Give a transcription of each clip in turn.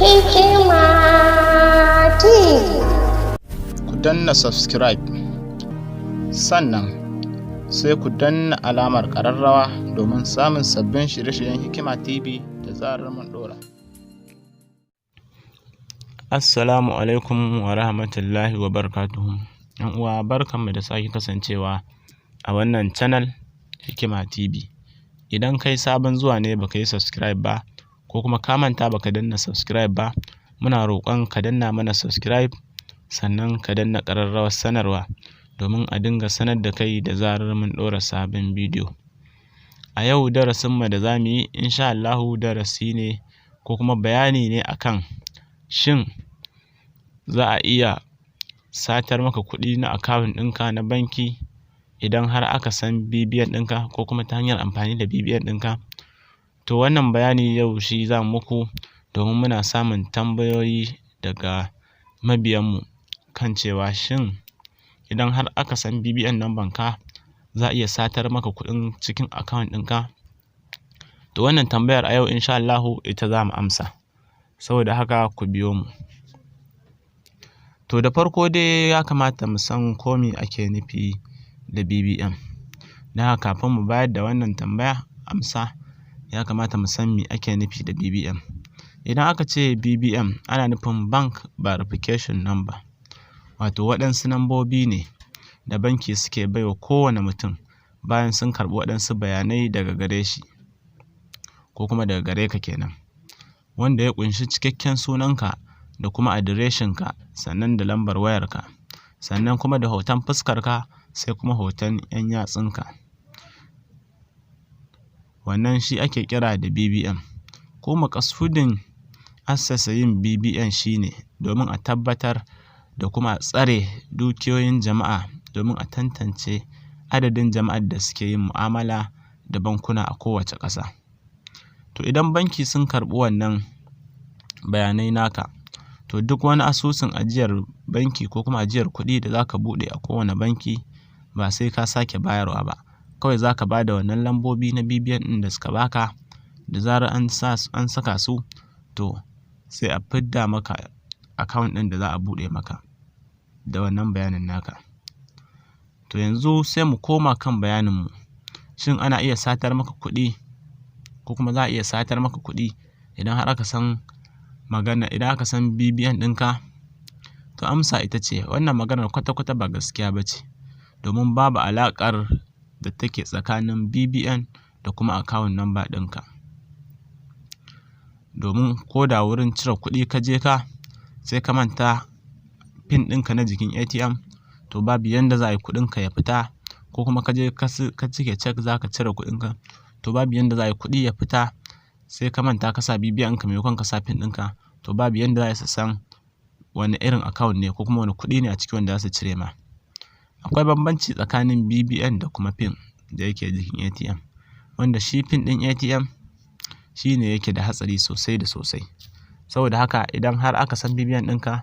Hikima TV. Ku danna subscribe, sannan sai ku danna alamar ƙararrawa domin samun sabbin shirye-shiryen Hikima TV da zarar mun ɗora. Assalamu alaikum wa rahmatullahi wa barakatuhu. ‘Yan uwa, barkanmu da sake kasancewa a wannan channel Hikima TV. Idan kai sabon zuwa ne baka yi subscribe ba, ko kuma ka manta baka danna subscribe ba, muna roƙon ka danna mana subscribe, sannan ka danna ƙararrawar sanarwa domin a dinga sanar da kai da zarar mun ɗora sabon bidiyo. A yau darasinmu da za mu yi insha Allahu darasi ne ko kuma bayani ne akan shin za a iya satar maka kuɗi na account ɗinka na banki idan har aka san BVN ɗinka ko kuma ta hanyar amfani da BVN ɗinka. To wannan bayani yau shi za mu muku domin muna samun tambayoyi daga mabiyanmu kan cewa shin idan har aka san BVN number ka za a iya satar maka kuɗin cikin account ɗinka. To wannan tambayar a yau insha Allahu ita za mu amsa, saboda haka ku biyo mu. To da farko dai ya kamata mu san ko me ake nufi da BVN. Don haka kafin mu bayar da wannan tambaya amsa, ya kamata mu san me ake nufi da BVN. Idan aka ce BVN ana nufin Bank Verification Number, wato waɗansu nambobi ne da banki suke baiwa kowane mutum bayan sun karɓi waɗansu bayanai daga gare shi ko kuma daga gare ka kenan, wanda ya ƙunshi cikakken sunanka da kuma adireshinka, sannan da lambar wayarka, sannan kuma da hoton fuskarka, sai kuma hoton 'yan yatsunka. Wannan shi ake kira da BVN. Ko maƙasudin assasa yin BVN shine domin a tabbatar da kuma a tsare dukiyoyin jama'a, domin a tantance adadin jama'ar da suke yin mu'amala da bankuna a kowace ƙasa. To idan banki sun karɓi wannan bayanai naka, to duk wani asusun ajiyar banki ko kuma ajiyar kuɗi da za ka buɗe a kowane banki ba sai ka sake bayarwa ba. Kawai za ka ba da wannan lambobi na BVN ɗin da suka baka, da zarar an saka su, to sai a fidda maka account ɗin da za a buɗe maka da wannan bayanin naka. To yanzu sai mu koma kan bayaninmu. Shin ana iya satar maka kuɗi ko kuma za a iya satar maka kuɗi idan har aka san BVN ɗinka? To amsa ita ce wannan maganar kwata-kwata ba gaskiya ba ce, domin babu alaƙar da take tsakanin BVN da kuma account number ɗinka. Domin ko da wurin cire kuɗi ka je ka, sai ka manta PIN ɗinka na jikin ATM, to babu yanda za a yi kuɗinka ya fita, ko kuma ka je ka cike check za ka cire kuɗinka, to babu yanda za a yi kuɗi ya fita sai ka manta ka sa BVN ɗinka maimakon ka sa PIN ɗinka, to babu yanda za a yi su san wani irin account ne ko kuma wani kuɗi ne a ciki wanda za su cire ma. Akwai bambanci tsakanin BVN da kuma PIN da yake jikin ATM, wanda shi PIN ɗin ATM shi ne yake da hatsari sosai da sosai. Saboda haka idan har aka san BVN ɗinka,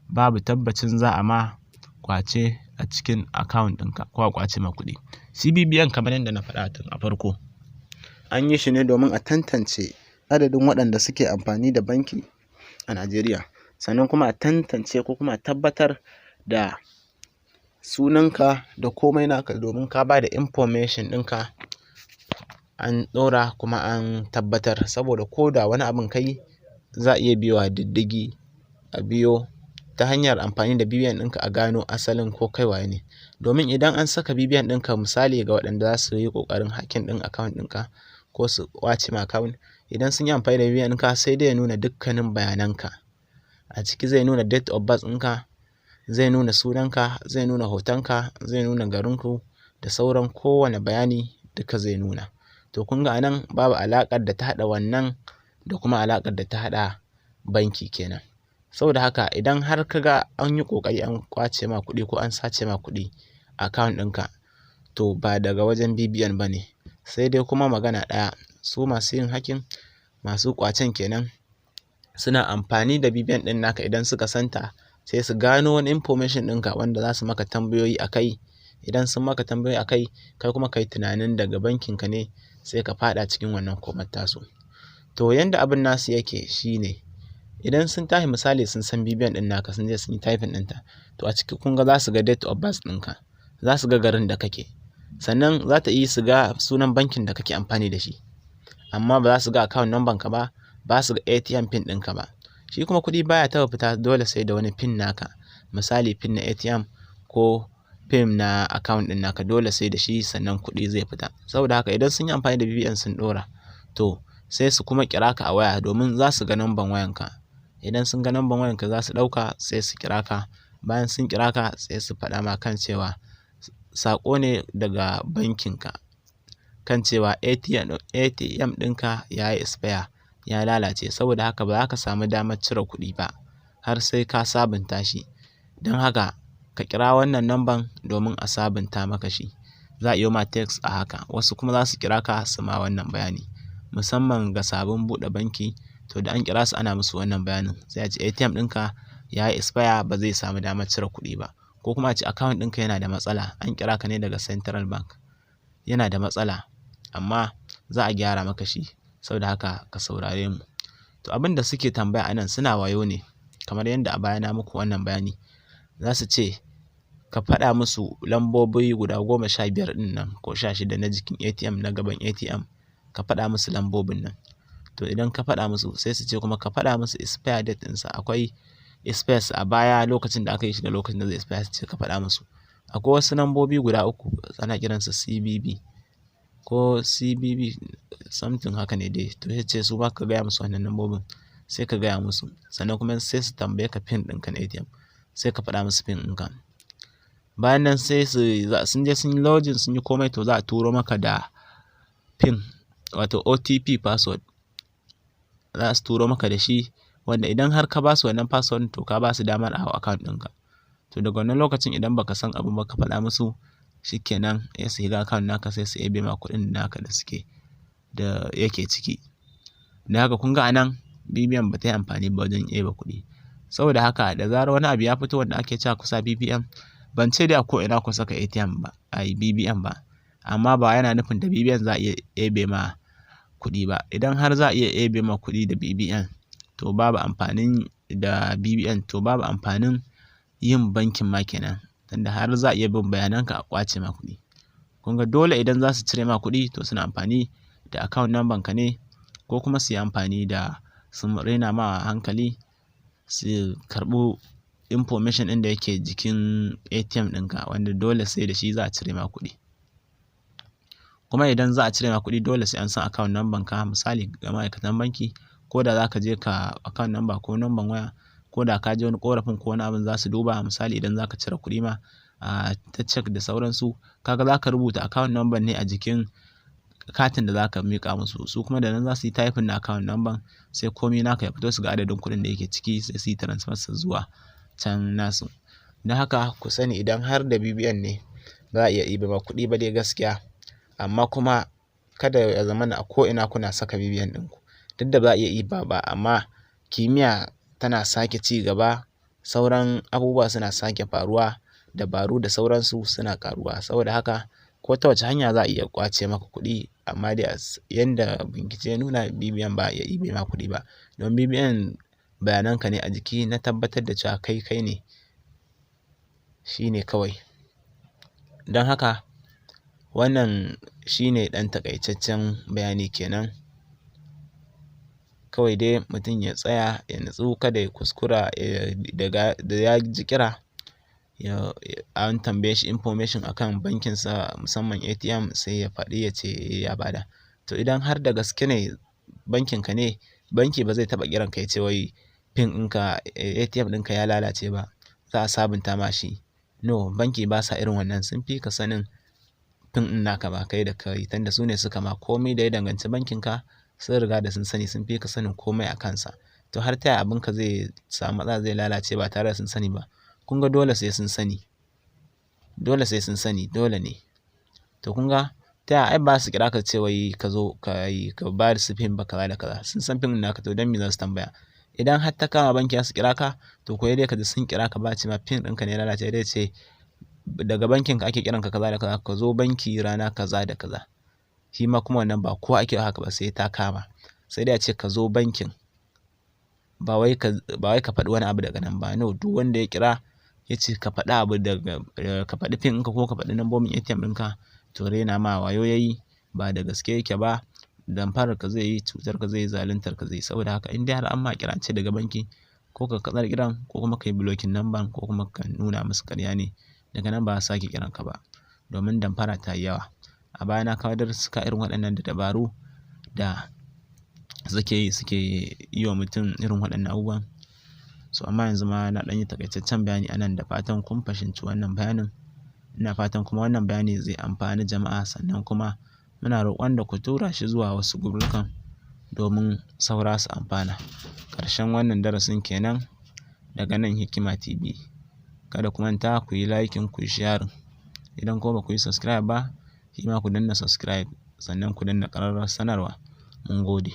babu tabbacin za a ma ƙwace a cikin account ɗinka ko a ƙwace ma kuɗi. Shi BVN kamar yadda na faɗa tun a farko, an yi shi ne domin a tantance adadin waɗanda suke amfani da banki a Najeriya, sannan kuma a tantance ko kuma a tabbatar da sunanka da komai naka, domin ka ba da information ɗinka an ɗora kuma an tabbatar, saboda ko da wani abin kai za a iya biyowa diddigi, a biyo ta hanyar amfani da BVN ɗinka a gano asalin ko kai waye ne. Domin idan an saka BVN ɗinka, misali ga waɗanda za su yi ƙoƙarin hacking ɗin account ɗinka ko su ƙwace ma account, idan sun yi amfani da BVN ɗinka sai dai ya nuna dukkanin bayananka. A ciki zai nuna date of birth ɗinka, zai nuna sunanka, zai nuna hotonka, zai nuna garinku da sauran kowane bayani duka zai nuna. To kun ga anan babu alaƙar da ta haɗa wannan da kuma alaƙar da ta haɗa banki kenan. Saboda haka idan har ka ga an yi ƙoƙari an ƙwace ma kuɗi ko an sace ma kuɗi a account ɗinka, to ba daga wajen BVN ba ne, sai dai kuma magana ɗaya, su masu yin hacking, masu ƙwacen kenan, suna amfani da BVN ɗin naka idan suka santa, sai su gano wani information ɗinka wanda za su maka tambayoyi a kai. Idan sun maka tambayoyi a kai, kai kuma ka yi tunanin daga bankinka ne, sai ka faɗa cikin wannan komar tasu. To yanda abin nasu yake shine, idan sun tashi misali sun san BVN ɗin naka sun je sun yi typing ɗinta, to a ciki kun ga za su ga date of birth ɗinka, za su ga garin da kake, sannan za ta iya su ga sunan bankin da kake amfani da shi, amma ba za su ga account number ka ba, ba su ga ATM pin ɗinka ba. Shi kuma kuɗi baya taɓa fita dole sai da wani pin naka, misali pin na ATM ko pin na account ɗin naka, dole sai da shi sannan kuɗi zai fita. Saboda haka idan sun yi amfani da BVN sun ɗora, to sai su kuma kira ka a waya domin za su ga number wayanka. Idan sun ga number wayanka za su ɗauka sai su kira ka, bayan sun kira ka sai su faɗa ma kan cewa saƙo ne daga bankinka kan cewa ATM ɗinka ya yi expire, ya lalace, saboda haka ba za ka samu damar cire kuɗi ba har sai ka sabunta shi. Don haka ka kira wannan number domin a sabunta maka shi. Za a iyo ma text a haka, wasu kuma za su kira ka su ma wannan bayani, musamman ga sabon buɗe banki, to da an kira su ana musu wannan bayanin sai a ce ATM ɗinka ya yi expire ba zai samu damar cire kuɗi ba, ko kuma a ce account ɗinka yana da matsala, an kira ka ne daga Central Bank, yana da matsala amma za a gyara maka shi, saboda haka ka saurare mu. To abin da suke tambaya anan suna wayo ne, kamar yadda a baya na muku wannan bayani. Za su ce ka faɗa musu lambobi guda 15 ɗin nan ko 16 na jikin ATM, na gaban ATM, ka faɗa musu lambobin nan. To idan ka faɗa musu sai su ce kuma ka faɗa musu expire date ɗinsa, akwai space a baya lokacin da aka yi shi da lokacin da zai expire, su ce ka faɗa musu. Akwai wasu lambobi guda 3 ana kiransu CBB ko CBB something haka ne dai, to sai ce su ba ka gaya musu wannan lambobin, sai ka gaya musu, sannan kuma sai su tambaye ka pin ɗinka na ATM, sai ka faɗa musu pin ɗinka. Bayan nan sai sun je sun yi login sun yi komai, to za a turo maka da pin, wato OTP password za su turo maka da shi, wanda idan har ka ba su wannan password to ka ba su damar a hau account ɗinka. To daga wannan lokacin idan baka san abu ba ka faɗa musu, shikenan sai su shiga account naka sai su ebe ma kuɗin naka da yake ciki. Da haka kun ga anan BVN ba ta yi amfani ba wajen ebe kuɗi. Saboda haka da zarar wani abu ya fito wanda ake cewa kusa BVN, ban ce dai a ko ina ku saka ATM ba, BVN ba, amma ba yana nufin da BVN za a iya ebe ma kuɗi ba. Idan har za a iya ebe ma kuɗi da BVN, to babu amfanin yin bankin ma kenan, tunda har za a iya bin bayananka a ƙwace ma kuɗi. Kun ga dole idan za su cire ma kuɗi to suna amfani da account number ka ne, ko kuma su yi amfani da su raina ma hankali, su karɓi information ɗin da yake jikin ATM ɗinka, wanda dole sai da shi za a cire ma kuɗi. Kuma idan za a cire ma kuɗi dole sai an san account number ka, misali ga ma'aikatan banki, ko da za ka je ka account number ko number waya, ko da ka je wani ƙorafin ko wani abin za su duba, misali idan za ka cire kuɗi ma ta check da sauransu, kaga za ka rubuta account number ne a jikin katin da za ka miƙa musu, su kuma da nan za su yi typing na account number, sai komai naka ya fito, su ga adadin kuɗin da yake ciki, sai su yi transfer zuwa can nasu. Don haka ku sani idan har da BVN ne ba za a iya ebe ma kuɗi ba dai gaskiya, amma kuma kada ya zamana a ko ina kuna saka BVN ɗinku, duk da ba a iya eba ba, amma kimiyya tana sake ci gaba, sauran abubuwa suna sake faruwa, dabaru da sauransu suna ƙaruwa. Saboda haka ko ta wace hanya za a iya ƙwace maka kuɗi, amma dai yanda bincike ya nuna BVN ba a iya ebe ma kuɗi ba, don BVN bayananka ne a jiki na tabbatar da cewa kai ne, shi ne kawai. Don haka wannan shi ne ɗan taƙaitaccen bayani kenan. Kawai dai mutum ya tsaya ya natsu, kada ya kuskura da ya ji kira an tambaye shi information akan bankinsa, musamman ATM, sai ya faɗi ya ce ya bada. To idan har da gaske ne bankinka ne, banki ba zai taɓa kiran ka ya ce wai pin ɗinka ATM ɗinka ya lalace ba, za a sabunta ma shi. No, banki ba sa irin wannan, sun fi ka sanin pin ɗin naka ba kai da kai, tunda su ne suka ma komai da ya danganci bankinka, sun riga da sun sani, sun fi ka sanin komai a kansa. To har ta yaya abinka zai samu matsala, zai lalace ba tare da sun sani ba? Kun ga dole sai sun sani, dole ne. To kun ga ta yaya ai ba su kira ka ce wai ka zo ka ba da su pin ba kaza da kaza, sun san pin ɗin naka, to don me za su tambaya? Idan har ta kama banki za su kira ka, to ko dai ka ji sun kira ka ba ce ma pin ɗinka ne ya lalace, dai ce daga bankinka ake kiranka kaza da kaza, ka zo banki rana kaza da kaza. Shi ma kuma wannan ba kowa ake haka ba, sai ta kama, sai dai a ce ka zo bankin ba wai ka faɗi wani abu daga nan ba. No, duk wanda ya kira ya ce ka faɗi abu daga ka faɗi pin ɗinka ko ka faɗi lambobin ATM ɗinka, to raina ma wayo yayi, ba da gaske yake ba, damfarar ka zai yi, cutar ka zai yi, zaluntar ka zai yi. Saboda haka in dai har an ma kirance daga banki, ko ka katsar kiran ko kuma ka yi blocking number ko kuma ka nuna musu ƙarya ne, daga nan ba a sake kiran ka ba, domin damfara ta yi yawa. A baya na kawo darussuka irin waɗannan da dabaru da suke yi wa mutum irin waɗannan abubuwan. So amma yanzu ma na ɗan yi taƙaitaccen bayani anan, da fatan kun fahimci wannan bayanin. Ina fatan kuma wannan bayani zai amfani jama'a, sannan kuma muna roƙon da ku tura shi zuwa wasu gurrukan domin saura su amfana. Ƙarshen wannan darasin kenan daga nan Hikima TV. Kada ku manta ku yi liking, ku yi sharing. Idan kuma ba ku yi subscribe ba, shi ma ku danna subscribe, sannan ku danna ƙararrawar sanarwa. Mun gode.